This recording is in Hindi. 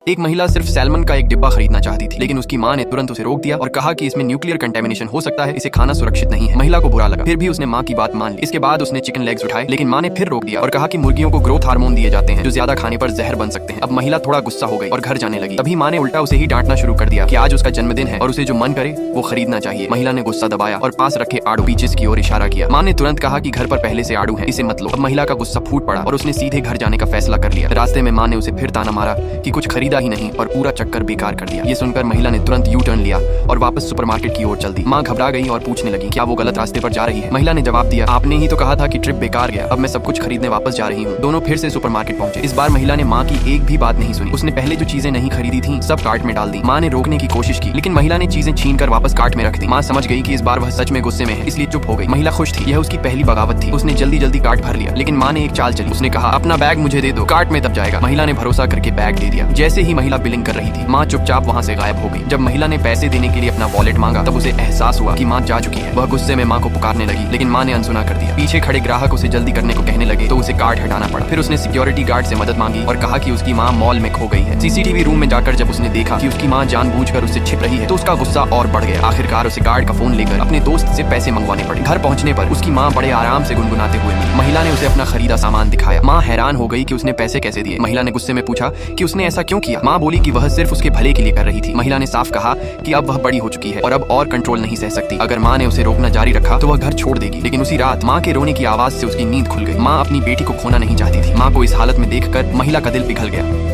एक महिला सिर्फ सैल्मन का एक डिब्बा खरीदना चाहती थी, लेकिन उसकी माँ ने तुरंत उसे रोक दिया और कहा कि इसमें न्यूक्लियर कंटेमिनेशन हो सकता है, इसे खाना सुरक्षित नहीं है। महिला को बुरा लगा, फिर भी उसने माँ की बात मान ली। इसके बाद उसने चिकन लेग्स उठाए, लेकिन माँ ने फिर रोक दिया और कहा कि मुर्गियों को ग्रोथ हार्मोन दिए जाते हैं जो ज्यादा खाने पर जहर बन सकते हैं। अब महिला थोड़ा गुस्सा हो गई और घर जाने लगी। तभी माँ ने उल्टा उसे ही डांटना शुरू कर दिया कि आज उसका जन्मदिन है और उसे जो मन करे वो खरीदना चाहिए। महिला ने गुस्सा दबाया और पास रखे आड़ू पीचेस की ओर इशारा किया। माँ ने तुरंत कहा कि घर पर पहले से आड़ू है, इसे मत लो। अब महिला का गुस्सा फूट पड़ा और उसने सीधे घर जाने का फैसला कर लिया। रास्ते में माँ ने उसे फिर ताना मारा कि कुछ खरीदा ही नहीं और पूरा चक्कर बेकार कर दिया। ये सुनकर महिला ने तुरंत यू टर्न लिया और वापस सुपरमार्केट की ओर चल दी। माँ घबरा गई और पूछने लगी क्या वो गलत रास्ते पर जा रही है। महिला ने जवाब दिया, आपने ही तो कहा था कि ट्रिप बेकार गया, अब मैं सब कुछ खरीदने वापस जा रही हूँ। दोनों फिर से सुपरमार्केट पहुंचे। इस बार महिला ने माँ की एक भी बात नहीं सुनी। उसने पहले जो चीजें नहीं खरीदी थी सब कार्ट में डाल दी। माँ ने रोकने की कोशिश की, लेकिन महिला ने चीजें छीन कर वापस कार्ट में रख दी। माँ समझ गई कि इस बार वह सच में गुस्से में है, इसलिए चुप हो गई। महिला खुश थी, यह उसकी पहली बगावत थी। उसने जल्दी जल्दी कार्ट भर लिया, लेकिन माँ ने एक चाल चली। उसने कहा अपना बैग मुझे दे दो, कार्ट में तब जाएगा। महिला ने भरोसा करके बैग दे दिया। जैसे ही महिला बिलिंग कर रही थी, माँ चुपचाप वहाँ से गायब हो गई। जब महिला ने पैसे देने के लिए अपना वॉलेट मांगा, तब उसे एहसास हुआ कि माँ जा चुकी है। वह गुस्से में माँ को पुकारने लगी, लेकिन माँ ने अनसुना कर दिया। पीछे खड़े ग्राहक उसे जल्दी करने को कहने लगे तो उसे कार्ट हटाना पड़ा। फिर उसने सिक्योरिटी गार्ड से मदद मांगी और कहा कि उसकी माँ मॉल में खो गई है। सीसीटीवी रूम में जाकर जब उसने देखा कि उसकी माँ जानबूझकर उससे छिप रही है तो उसका गुस्सा और बढ़ गया। आखिरकार उसे गार्ड का फोन लेकर अपने दोस्त से पैसे मंगवाने पड़े। घर पहुंचने पर उसकी माँ बड़े आराम से गुनगुनाते हुए मिली। महिला ने उसे अपना खरीदा सामान दिखाया। माँ हैरान हो गई कि उसने पैसे कैसे दिए। महिला ने गुस्से में पूछा कि उसने ऐसा क्यों किया। माँ बोली कि वह सिर्फ उसके भले के लिए कर रही थी। महिला ने साफ कहा कि अब वह बड़ी हो चुकी है और अब और कंट्रोल नहीं सह सकती। अगर माँ ने उसे रोकना जारी रखा तो वह घर छोड़ देगी। लेकिन उसी रात माँ के रोने की आवाज से उसकी नींद खुल गई। माँ अपनी बेटी को खोना नहीं चाहती थी। माँ को इस हालत में देखकर महिला का दिल पिघल गया।